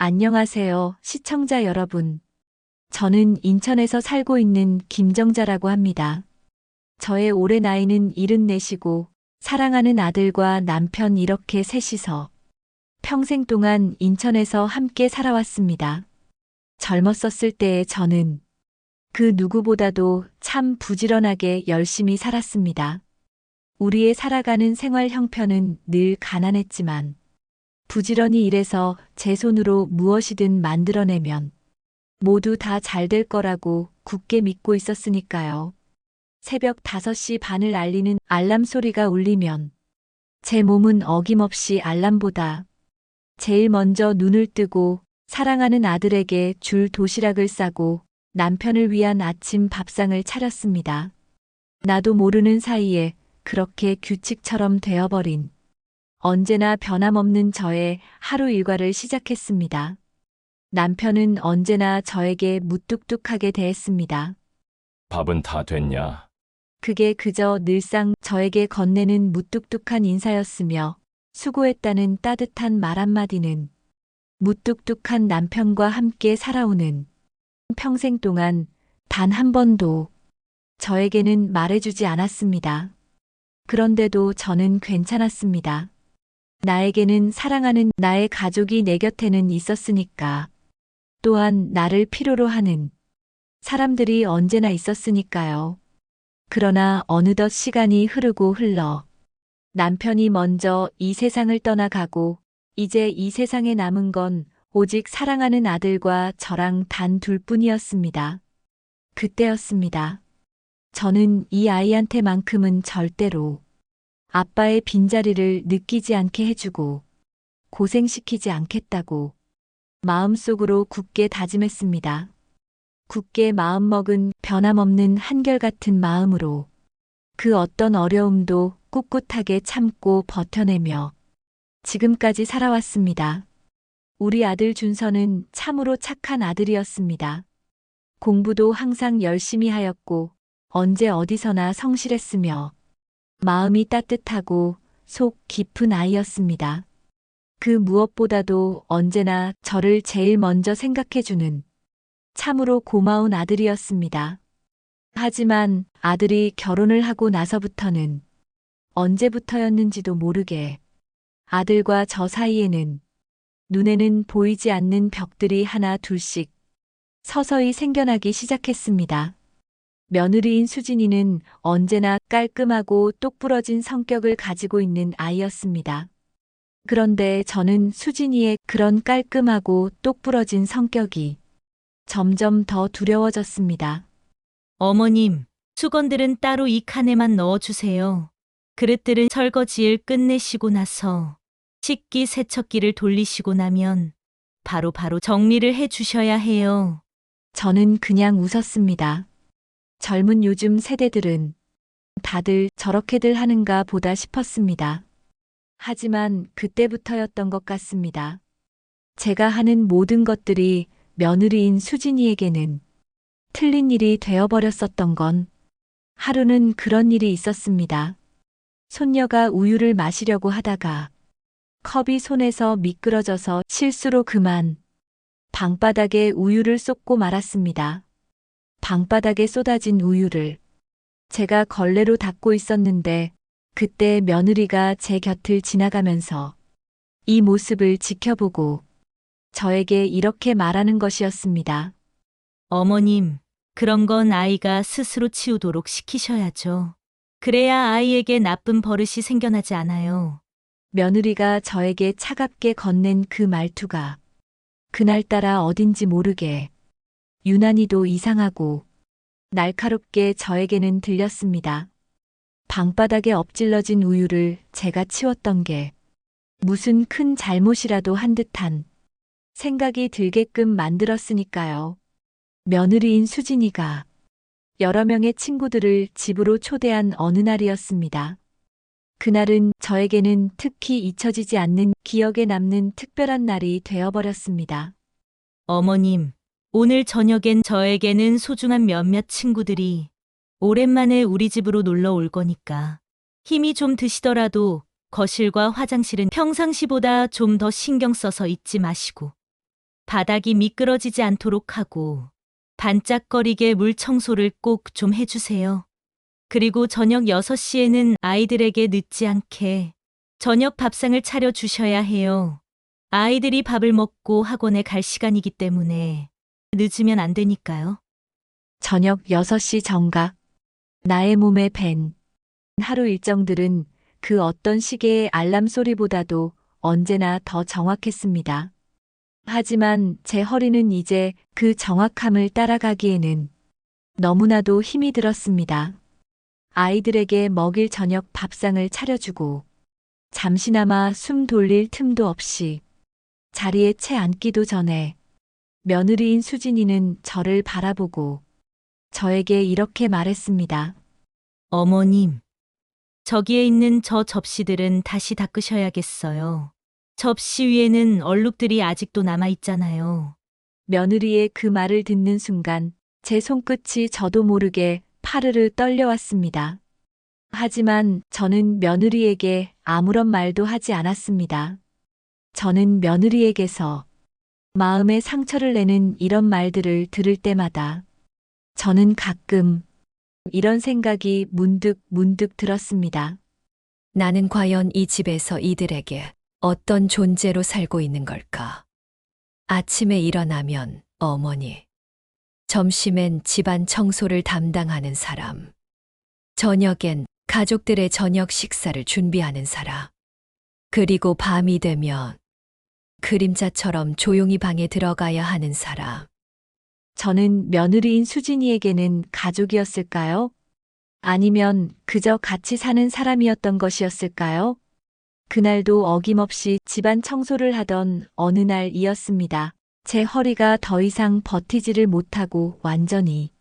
안녕하세요, 시청자 여러분. 저는 인천에서 살고 있는 김정자라고 합니다. 저의 올해 나이는 74이고 사랑하는 아들과 남편 이렇게 셋이서 평생 동안 인천에서 함께 살아왔습니다. 젊었었을 때의 저는 그 누구보다도 참 부지런하게 열심히 살았습니다. 우리의 살아가는 생활 형편은 늘 가난했지만 부지런히 일해서 제 손으로 무엇이든 만들어내면 모두 다 잘 될 거라고 굳게 믿고 있었으니까요. 새벽 5시 반을 알리는 알람 소리가 울리면 제 몸은 어김없이 알람보다 제일 먼저 눈을 뜨고 사랑하는 아들에게 줄 도시락을 싸고 남편을 위한 아침 밥상을 차렸습니다. 나도 모르는 사이에 그렇게 규칙처럼 되어버린 언제나 변함없는 저의 하루 일과를 시작했습니다. 남편은 언제나 저에게 무뚝뚝하게 대했습니다. 밥은 다 됐냐? 그게 그저 늘상 저에게 건네는 무뚝뚝한 인사였으며 수고했다는 따뜻한 말 한마디는 무뚝뚝한 남편과 함께 살아오는 평생 동안 단 한 번도 저에게는 말해주지 않았습니다. 그런데도 저는 괜찮았습니다. 나에게는 사랑하는 나의 가족이 내 곁에는 있었으니까. 또한 나를 필요로 하는 사람들이 언제나 있었으니까요. 그러나 어느덧 시간이 흐르고 흘러 남편이 먼저 이 세상을 떠나가고 이제 이 세상에 남은 건 오직 사랑하는 아들과 저랑 단 둘뿐이었습니다. 그때였습니다. 저는 이 아이한테만큼은 절대로 아빠의 빈자리를 느끼지 않게 해주고 고생시키지 않겠다고 마음속으로 굳게 다짐했습니다. 굳게 마음먹은 변함없는 한결같은 마음으로 그 어떤 어려움도 꿋꿋하게 참고 버텨내며 지금까지 살아왔습니다. 우리 아들 준서는 참으로 착한 아들이었습니다. 공부도 항상 열심히 하였고 언제 어디서나 성실했으며 마음이 따뜻하고 속 깊은 아이였습니다. 그 무엇보다도 언제나 저를 제일 먼저 생각해주는 참으로 고마운 아들이었습니다. 하지만 아들이 결혼을 하고 나서부터는 언제부터였는지도 모르게 아들과 저 사이에는 눈에는 보이지 않는 벽들이 하나 둘씩 서서히 생겨나기 시작했습니다. 며느리인 수진이는 언제나 깔끔하고 똑부러진 성격을 가지고 있는 아이였습니다. 그런데 저는 수진이의 그런 깔끔하고 똑부러진 성격이 점점 더 두려워졌습니다. 어머님, 수건들은 따로 이 칸에만 넣어주세요. 그릇들은 설거지를 끝내시고 나서 식기 세척기를 돌리시고 나면 바로 정리를 해 주셔야 해요. 저는 그냥 웃었습니다. 젊은 요즘 세대들은 다들 저렇게들 하는가 보다 싶었습니다. 하지만 그때부터였던 것 같습니다. 제가 하는 모든 것들이 며느리인 수진이에게는 틀린 일이 되어버렸었던 건 하루는 그런 일이 있었습니다. 손녀가 우유를 마시려고 하다가 컵이 손에서 미끄러져서 실수로 그만 방바닥에 우유를 쏟고 말았습니다. 방바닥에 쏟아진 우유를 제가 걸레로 닦고 있었는데 그때 며느리가 제 곁을 지나가면서 이 모습을 지켜보고 저에게 이렇게 말하는 것이었습니다. 어머님, 그런 건 아이가 스스로 치우도록 시키셔야죠. 그래야 아이에게 나쁜 버릇이 생겨나지 않아요. 며느리가 저에게 차갑게 건넨 그 말투가 그날따라 어딘지 모르게 유난히도 이상하고 날카롭게 저에게는 들렸습니다. 방바닥에 엎질러진 우유를 제가 치웠던 게 무슨 큰 잘못이라도 한 듯한 생각이 들게끔 만들었으니까요. 며느리인 수진이가 여러 명의 친구들을 집으로 초대한 어느 날이었습니다. 그날은 저에게는 특히 잊혀지지 않는 기억에 남는 특별한 날이 되어버렸습니다. 어머님, 오늘 저녁엔 저에게는 소중한 몇몇 친구들이 오랜만에 우리 집으로 놀러 올 거니까 힘이 좀 드시더라도 거실과 화장실은 평상시보다 좀 더 신경 써서 잊지 마시고 바닥이 미끄러지지 않도록 하고 반짝거리게 물 청소를 꼭 좀 해주세요. 그리고 저녁 6시에는 아이들에게 늦지 않게 저녁 밥상을 차려주셔야 해요. 아이들이 밥을 먹고 학원에 갈 시간이기 때문에 늦으면 안 되니까요. 저녁 6시 정각. 나의 몸에 밴 하루 일정들은 그 어떤 시계의 알람 소리보다도 언제나 더 정확했습니다. 하지만 제 허리는 이제 그 정확함을 따라가기에는 너무나도 힘이 들었습니다. 아이들에게 먹일 저녁 밥상을 차려주고 잠시나마 숨 돌릴 틈도 없이 자리에 채 앉기도 전에 며느리인 수진이는 저를 바라보고 저에게 이렇게 말했습니다. 어머님, 저기에 있는 저 접시들은 다시 닦으셔야겠어요. 접시 위에는 얼룩들이 아직도 남아있잖아요. 며느리의 그 말을 듣는 순간 제 손끝이 저도 모르게 파르르 떨려왔습니다. 하지만 저는 며느리에게 아무런 말도 하지 않았습니다. 저는 며느리에게서 마음에 상처를 내는 이런 말들을 들을 때마다 저는 가끔 이런 생각이 문득 들었습니다. 나는 과연 이 집에서 이들에게 어떤 존재로 살고 있는 걸까? 아침에 일어나면 어머니, 점심엔 집안 청소를 담당하는 사람, 저녁엔 가족들의 저녁 식사를 준비하는 사람, 그리고 밤이 되면 그림자처럼 조용히 방에 들어가야 하는 사람. 저는 며느리인 수진이에게는 가족이었을까요? 아니면 그저 같이 사는 사람이었던 것이었을까요? 그날도 어김없이 집안 청소를 하던 어느 날이었습니다. 제 허리가 더 이상 버티지를 못하고 완전히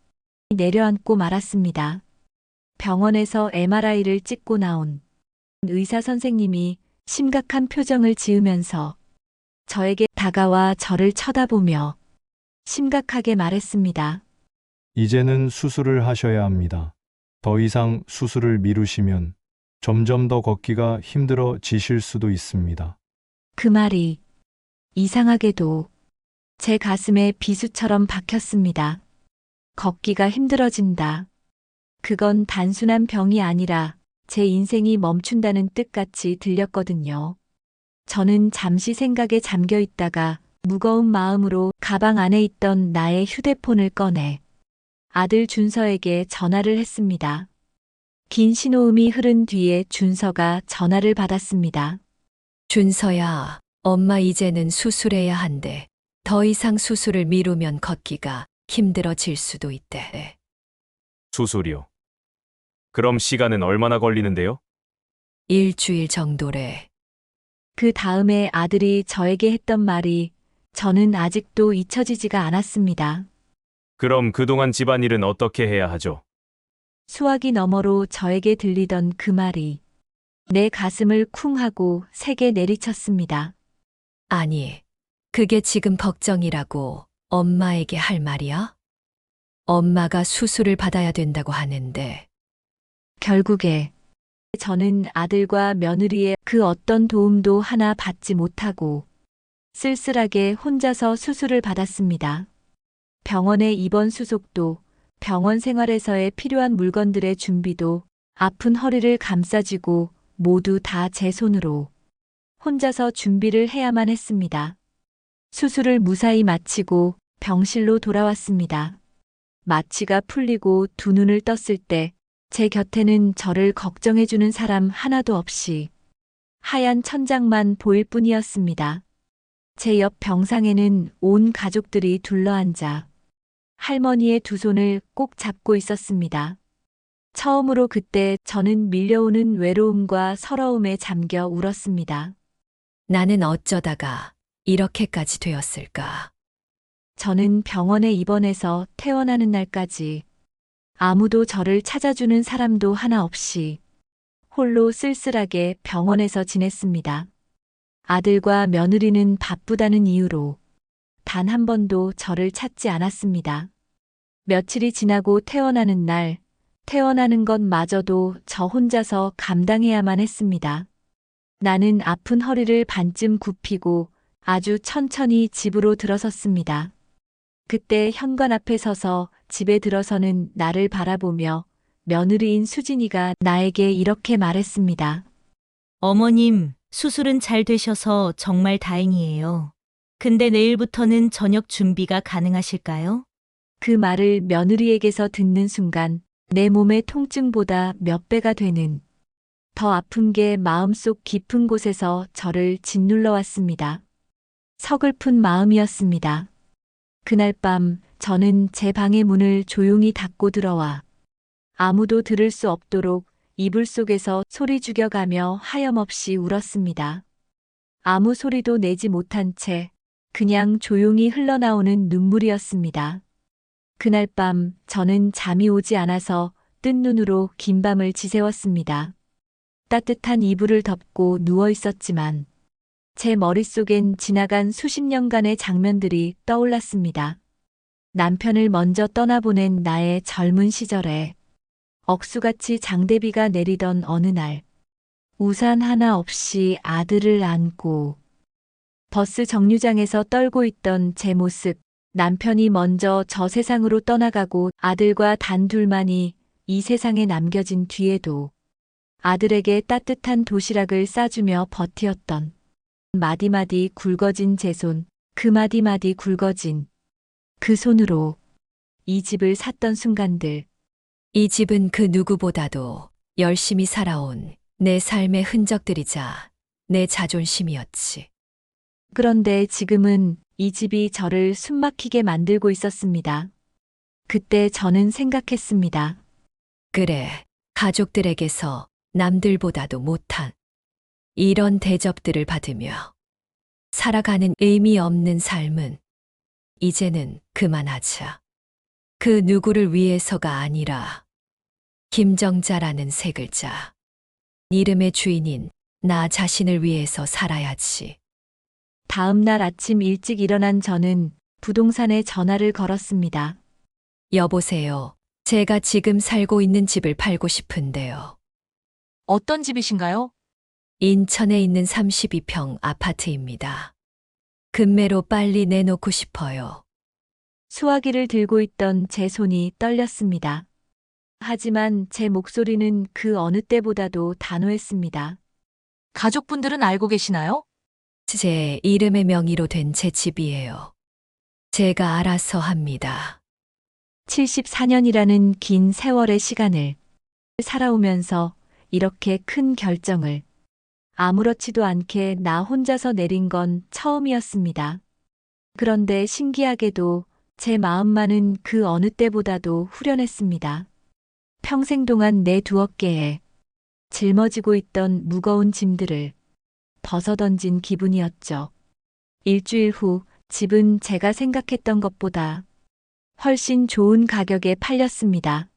내려앉고 말았습니다. 병원에서 MRI를 찍고 나온 의사 선생님이 심각한 표정을 지으면서 저에게 다가와 저를 쳐다보며 심각하게 말했습니다. 이제는 수술을 하셔야 합니다. 더 이상 수술을 미루시면 점점 더 걷기가 힘들어지실 수도 있습니다. 그 말이 이상하게도 제 가슴에 비수처럼 박혔습니다. 걷기가 힘들어진다. 그건 단순한 병이 아니라 제 인생이 멈춘다는 뜻같이 들렸거든요. 저는 잠시 생각에 잠겨 있다가 무거운 마음으로 가방 안에 있던 나의 휴대폰을 꺼내 아들 준서에게 전화를 했습니다. 긴 신호음이 흐른 뒤에 준서가 전화를 받았습니다. 준서야, 엄마 이제는 수술해야 한대. 더 이상 수술을 미루면 걷기가 힘들어질 수도 있대. 수술이요. 그럼 시간은 얼마나 걸리는데요? 일주일 정도래. 그 다음에 아들이 저에게 했던 말이 저는 아직도 잊혀지지가 않았습니다. 그럼 그동안 집안일은 어떻게 해야 하죠? 수화기 너머로 저에게 들리던 그 말이 내 가슴을 쿵 하고 세게 내리쳤습니다. 아니, 그게 지금 걱정이라고 엄마에게 할 말이야? 엄마가 수술을 받아야 된다고 하는데. 결국에 저는 아들과 며느리의 그 어떤 도움도 하나 받지 못하고 쓸쓸하게 혼자서 수술을 받았습니다. 병원의 입원 수속도, 병원 생활에서의 필요한 물건들의 준비도, 아픈 허리를 감싸쥐고 모두 다 제 손으로 혼자서 준비를 해야만 했습니다. 수술을 무사히 마치고 병실로 돌아왔습니다. 마취가 풀리고 두 눈을 떴을 때 제 곁에는 저를 걱정해주는 사람 하나도 없이 하얀 천장만 보일 뿐이었습니다. 제 옆 병상에는 온 가족들이 둘러앉아 할머니의 두 손을 꼭 잡고 있었습니다. 처음으로 그때 저는 밀려오는 외로움과 서러움에 잠겨 울었습니다. 나는 어쩌다가 이렇게까지 되었을까? 저는 병원에 입원해서 퇴원하는 날까지 아무도 저를 찾아주는 사람도 하나 없이 홀로 쓸쓸하게 병원에서 지냈습니다. 아들과 며느리는 바쁘다는 이유로 단 한 번도 저를 찾지 않았습니다. 며칠이 지나고 퇴원하는 날, 퇴원하는 것마저도 저 혼자서 감당해야만 했습니다. 나는 아픈 허리를 반쯤 굽히고 아주 천천히 집으로 들어섰습니다. 그때 현관 앞에 서서 집에 들어서는 나를 바라보며 며느리인 수진이가 나에게 이렇게 말했습니다. 어머님, 수술은 잘 되셔서 정말 다행이에요. 근데 내일부터는 저녁 준비가 가능하실까요? 그 말을 며느리에게서 듣는 순간 내 몸의 통증보다 몇 배가 되는 더 아픈 게 마음속 깊은 곳에서 저를 짓눌러 왔습니다. 서글픈 마음이었습니다. 그날 밤 저는 제 방의 문을 조용히 닫고 들어와 아무도 들을 수 없도록 이불 속에서 소리 죽여가며 하염없이 울었습니다. 아무 소리도 내지 못한 채 그냥 조용히 흘러나오는 눈물이었습니다. 그날 밤 저는 잠이 오지 않아서 뜬 눈으로 긴 밤을 지새웠습니다. 따뜻한 이불을 덮고 누워 있었지만 제 머릿속엔 지나간 수십 년간의 장면들이 떠올랐습니다. 남편을 먼저 떠나보낸 나의 젊은 시절에 억수같이 장대비가 내리던 어느 날 우산 하나 없이 아들을 안고 버스 정류장에서 떨고 있던 제 모습, 남편이 먼저 저 세상으로 떠나가고 아들과 단둘만이 이 세상에 남겨진 뒤에도 아들에게 따뜻한 도시락을 싸주며 버티었던 마디마디 굵어진 제 손, 그 마디마디 굵어진 그 손으로 이 집을 샀던 순간들. 이 집은 그 누구보다도 열심히 살아온 내 삶의 흔적들이자 내 자존심이었지. 그런데 지금은 이 집이 저를 숨막히게 만들고 있었습니다. 그때 저는 생각했습니다. 그래, 가족들에게서 남들보다도 못한 이런 대접들을 받으며 살아가는 의미 없는 삶은 이제는 그만하자. 그 누구를 위해서가 아니라 김정자라는 세 글자. 이름의 주인인 나 자신을 위해서 살아야지. 다음 날 아침 일찍 일어난 저는 부동산에 전화를 걸었습니다. 여보세요. 제가 지금 살고 있는 집을 팔고 싶은데요. 어떤 집이신가요? 인천에 있는 32평 아파트입니다. 금매로 빨리 내놓고 싶어요. 수화기를 들고 있던 제 손이 떨렸습니다. 하지만 제 목소리는 그 어느 때보다도 단호했습니다. 가족분들은 알고 계시나요? 제 이름의 명의로 된 제 집이에요. 제가 알아서 합니다. 74년이라는 긴 세월의 시간을 살아오면서 이렇게 큰 결정을 아무렇지도 않게 나 혼자서 내린 건 처음이었습니다. 그런데 신기하게도 제 마음만은 그 어느 때보다도 후련했습니다. 평생 동안 내 두 어깨에 짊어지고 있던 무거운 짐들을 벗어던진 기분이었죠. 일주일 후 집은 제가 생각했던 것보다 훨씬 좋은 가격에 팔렸습니다.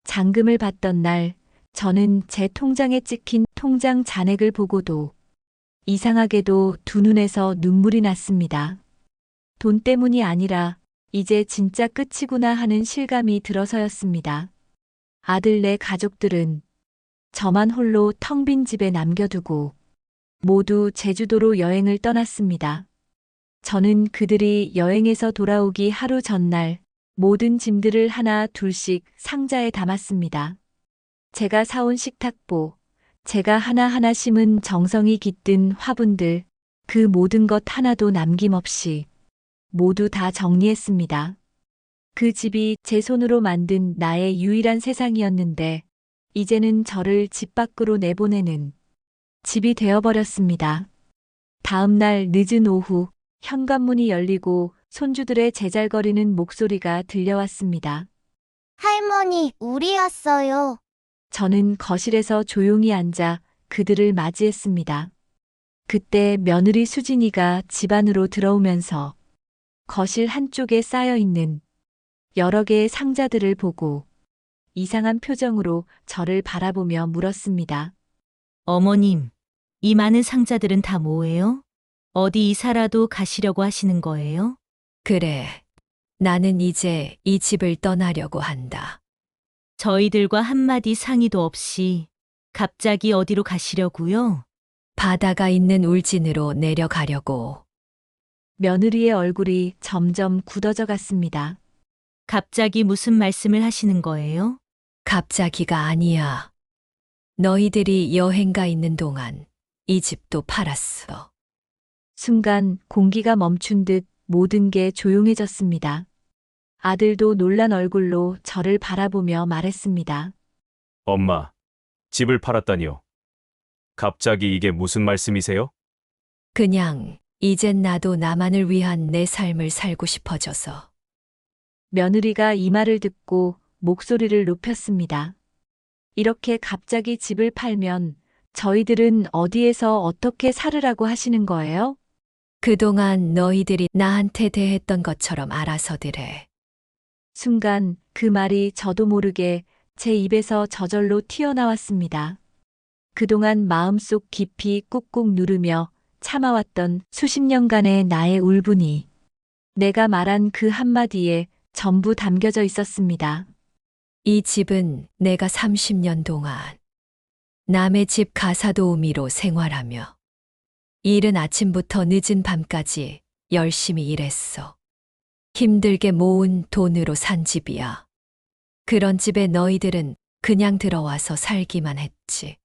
잔금을 받던 날 저는 제 통장에 찍힌 통장 잔액을 보고도 이상하게도 두 눈에서 눈물이 났습니다. 돈 때문이 아니라 이제 진짜 끝이구나 하는 실감이 들어서였습니다. 아들 네 가족들은 저만 홀로 텅 빈 집에 남겨두고 모두 제주도로 여행을 떠났습니다. 저는 그들이 여행에서 돌아오기 하루 전날 모든 짐들을 하나 둘씩 상자에 담았습니다. 제가 사온 식탁보, 제가 하나하나 심은 정성이 깃든 화분들, 그 모든 것 하나도 남김없이 모두 다 정리했습니다. 그 집이 제 손으로 만든 나의 유일한 세상이었는데 이제는 저를 집 밖으로 내보내는 집이 되어버렸습니다. 다음 날 늦은 오후 현관문이 열리고 손주들의 제잘거리는 목소리가 들려왔습니다. 할머니, 우리 왔어요. 저는 거실에서 조용히 앉아 그들을 맞이했습니다. 그때 며느리 수진이가 집 안으로 들어오면서 거실 한쪽에 쌓여있는 여러 개의 상자들을 보고 이상한 표정으로 저를 바라보며 물었습니다. 어머님, 이 많은 상자들은 다 뭐예요? 어디 이사라도 가시려고 하시는 거예요? 그래. 나는 이제 이 집을 떠나려고 한다. 저희들과 한마디 상의도 없이 갑자기 어디로 가시려고요? 바다가 있는 울진으로 내려가려고. 며느리의 얼굴이 점점 굳어져 갔습니다. 갑자기 무슨 말씀을 하시는 거예요? 갑자기가 아니야. 너희들이 여행 가 있는 동안 이 집도 팔았어. 순간 공기가 멈춘 듯 모든 게 조용해졌습니다. 아들도 놀란 얼굴로 저를 바라보며 말했습니다. 엄마, 집을 팔았다니요. 갑자기 이게 무슨 말씀이세요? 그냥 이젠 나도 나만을 위한 내 삶을 살고 싶어져서. 며느리가 이 말을 듣고 목소리를 높였습니다. 이렇게 갑자기 집을 팔면 저희들은 어디에서 어떻게 살으라고 하시는 거예요? 그동안 너희들이 나한테 대했던 것처럼 알아서들 해. 순간 그 말이 저도 모르게 제 입에서 저절로 튀어나왔습니다. 그동안 마음속 깊이 꾹꾹 누르며 참아왔던 수십 년간의 나의 울분이 내가 말한 그 한마디에 전부 담겨져 있었습니다. 이 집은 내가 30년 동안 남의 집 가사도우미로 생활하며 이른 아침부터 늦은 밤까지 열심히 일했어. 힘들게 모은 돈으로 산 집이야. 그런 집에 너희들은 그냥 들어와서 살기만 했지.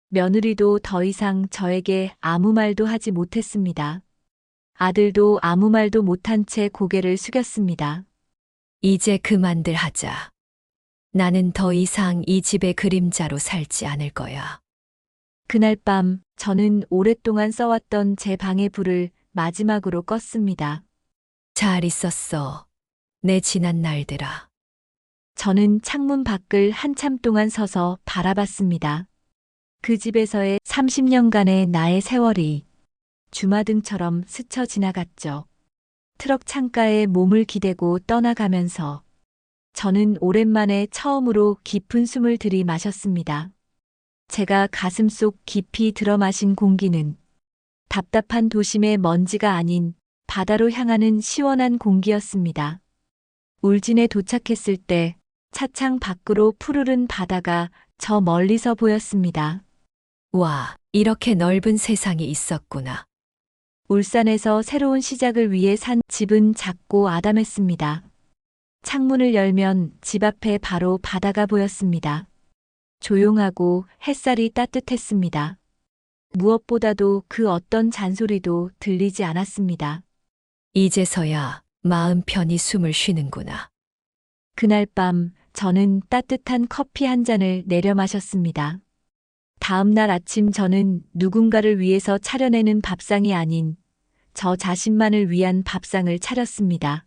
며느리도 더 이상 저에게 아무 말도 하지 못했습니다. 아들도 아무 말도 못한 채 고개를 숙였습니다. 이제 그만들 하자. 나는 더 이상 이 집의 그림자로 살지 않을 거야. 그날 밤 저는 오랫동안 써왔던 제 방의 불을 마지막으로 껐습니다. 잘 있었어. 내 지난 날들아. 저는 창문 밖을 한참 동안 서서 바라봤습니다. 그 집에서의 30년간의 나의 세월이 주마등처럼 스쳐 지나갔죠. 트럭 창가에 몸을 기대고 떠나가면서 저는 오랜만에 처음으로 깊은 숨을 들이마셨습니다. 제가 가슴속 깊이 들어마신 공기는 답답한 도심의 먼지가 아닌 바다로 향하는 시원한 공기였습니다. 울진에 도착했을 때 차창 밖으로 푸르른 바다가 저 멀리서 보였습니다. 와, 이렇게 넓은 세상이 있었구나. 울산에서 새로운 시작을 위해 산 집은 작고 아담했습니다. 창문을 열면 집 앞에 바로 바다가 보였습니다. 조용하고 햇살이 따뜻했습니다. 무엇보다도 그 어떤 잔소리도 들리지 않았습니다. 이제서야 마음 편히 숨을 쉬는구나. 그날 밤 저는 따뜻한 커피 한 잔을 내려 마셨습니다. 다음 날 아침 저는 누군가를 위해서 차려내는 밥상이 아닌 저 자신만을 위한 밥상을 차렸습니다.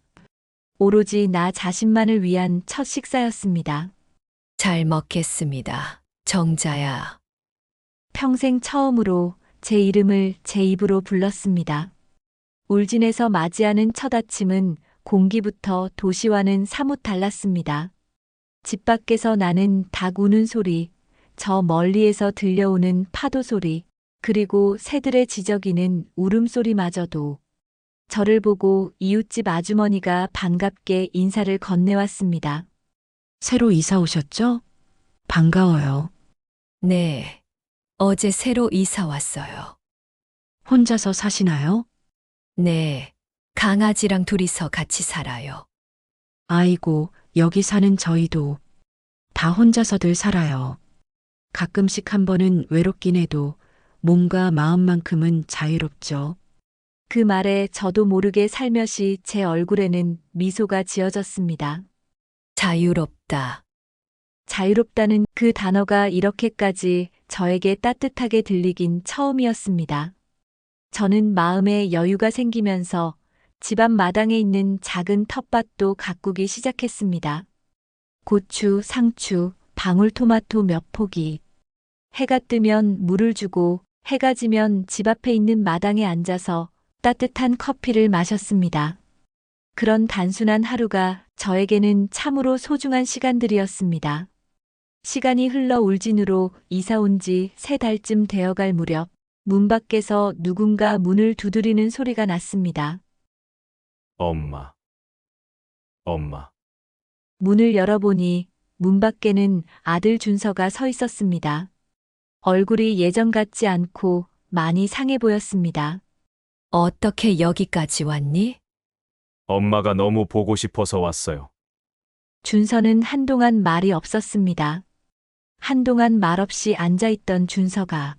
오로지 나 자신만을 위한 첫 식사였습니다. 잘 먹겠습니다. 정자야. 평생 처음으로 제 이름을 제 입으로 불렀습니다. 울진에서 맞이하는 첫 아침은 공기부터 도시와는 사뭇 달랐습니다. 집 밖에서 나는 닭 우는 소리, 저 멀리에서 들려오는 파도 소리, 그리고 새들의 지저귀는 울음소리마저도 저를 보고 이웃집 아주머니가 반갑게 인사를 건네왔습니다. 새로 이사 오셨죠? 반가워요. 네. 어제 새로 이사 왔어요. 혼자서 사시나요? 네. 강아지랑 둘이서 같이 살아요. 아이고, 여기 사는 저희도 다 혼자서들 살아요. 가끔씩 한 번은 외롭긴 해도 몸과 마음만큼은 자유롭죠. 그 말에 저도 모르게 살며시 제 얼굴에는 미소가 지어졌습니다. 자유롭다. 자유롭다는 그 단어가 이렇게까지 저에게 따뜻하게 들리긴 처음이었습니다. 저는 마음에 여유가 생기면서 집 앞 마당에 있는 작은 텃밭도 가꾸기 시작했습니다. 고추, 상추, 방울토마토 몇 포기. 해가 뜨면 물을 주고 해가 지면 집 앞에 있는 마당에 앉아서 따뜻한 커피를 마셨습니다. 그런 단순한 하루가 저에게는 참으로 소중한 시간들이었습니다. 시간이 흘러 울진으로 이사 온 지 3달쯤 되어갈 무렵 문 밖에서 누군가 문을 두드리는 소리가 났습니다. 엄마. 엄마. 문을 열어보니 문 밖에는 아들 준서가 서 있었습니다. 얼굴이 예전 같지 않고 많이 상해 보였습니다. 어떻게 여기까지 왔니? 엄마가 너무 보고 싶어서 왔어요. 준서는 한동안 말이 없었습니다. 한동안 말없이 앉아있던 준서가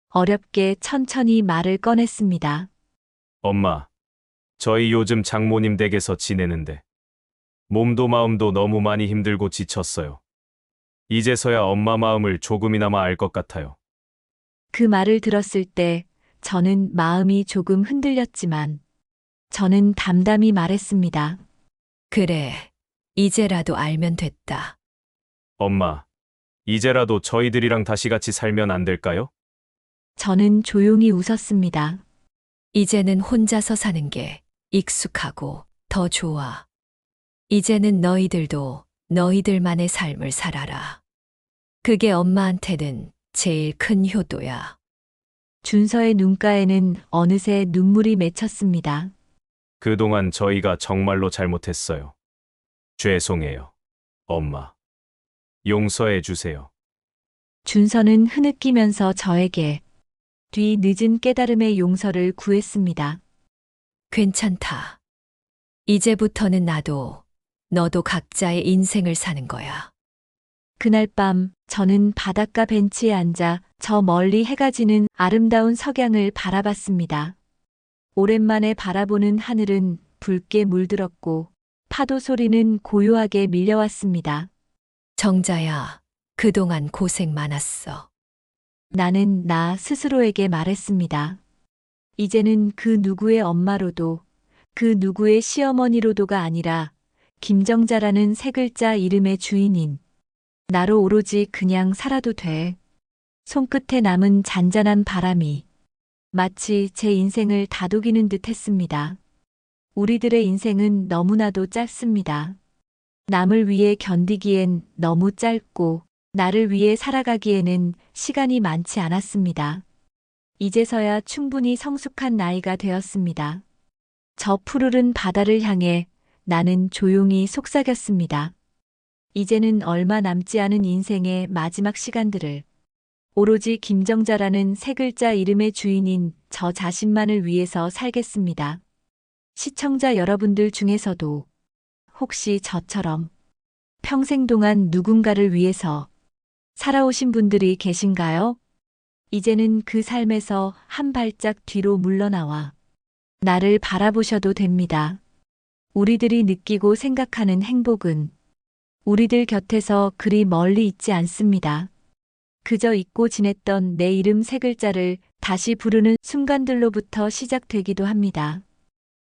어렵게 천천히 말을 꺼냈습니다. 엄마, 저희 요즘 장모님 댁에서 지내는데 몸도 마음도 너무 많이 힘들고 지쳤어요. 이제서야 엄마 마음을 조금이나마 알 것 같아요. 그 말을 들었을 때 저는 마음이 조금 흔들렸지만 저는 담담히 말했습니다. 그래, 이제라도 알면 됐다. 엄마, 이제라도 저희들이랑 다시 같이 살면 안 될까요? 저는 조용히 웃었습니다. 이제는 혼자서 사는 게 익숙하고 더 좋아. 이제는 너희들도 너희들만의 삶을 살아라. 그게 엄마한테는 제일 큰 효도야. 준서의 눈가에는 어느새 눈물이 맺혔습니다. 그동안 저희가 정말로 잘못했어요. 죄송해요. 엄마. 용서해 주세요. 준서는 흐느끼면서 저에게 뒤 늦은 깨달음의 용서를 구했습니다. 괜찮다. 이제부터는 나도, 너도 각자의 인생을 사는 거야. 그날 밤 저는 바닷가 벤치에 앉아 저 멀리 해가 지는 아름다운 석양을 바라봤습니다. 오랜만에 바라보는 하늘은 붉게 물들었고 파도 소리는 고요하게 밀려왔습니다. 정자야, 그동안 고생 많았어. 나는 나 스스로에게 말했습니다. 이제는 그 누구의 엄마로도 그 누구의 시어머니로도가 아니라 김정자라는 세 글자 이름의 주인인 나로 오로지 그냥 살아도 돼. 손끝에 남은 잔잔한 바람이 마치 제 인생을 다독이는 듯 했습니다. 우리들의 인생은 너무나도 짧습니다. 남을 위해 견디기엔 너무 짧고 나를 위해 살아가기에는 시간이 많지 않았습니다. 이제서야 충분히 성숙한 나이가 되었습니다. 저 푸르른 바다를 향해 나는 조용히 속삭였습니다. 이제는 얼마 남지 않은 인생의 마지막 시간들을 오로지 김정자라는 세 글자 이름의 주인인 저 자신만을 위해서 살겠습니다. 시청자 여러분들 중에서도 혹시 저처럼 평생 동안 누군가를 위해서 살아오신 분들이 계신가요? 이제는 그 삶에서 한 발짝 뒤로 물러나와 나를 바라보셔도 됩니다. 우리들이 느끼고 생각하는 행복은 우리들 곁에서 그리 멀리 있지 않습니다. 그저 잊고 지냈던 내 이름 세 글자를 다시 부르는 순간들로부터 시작되기도 합니다.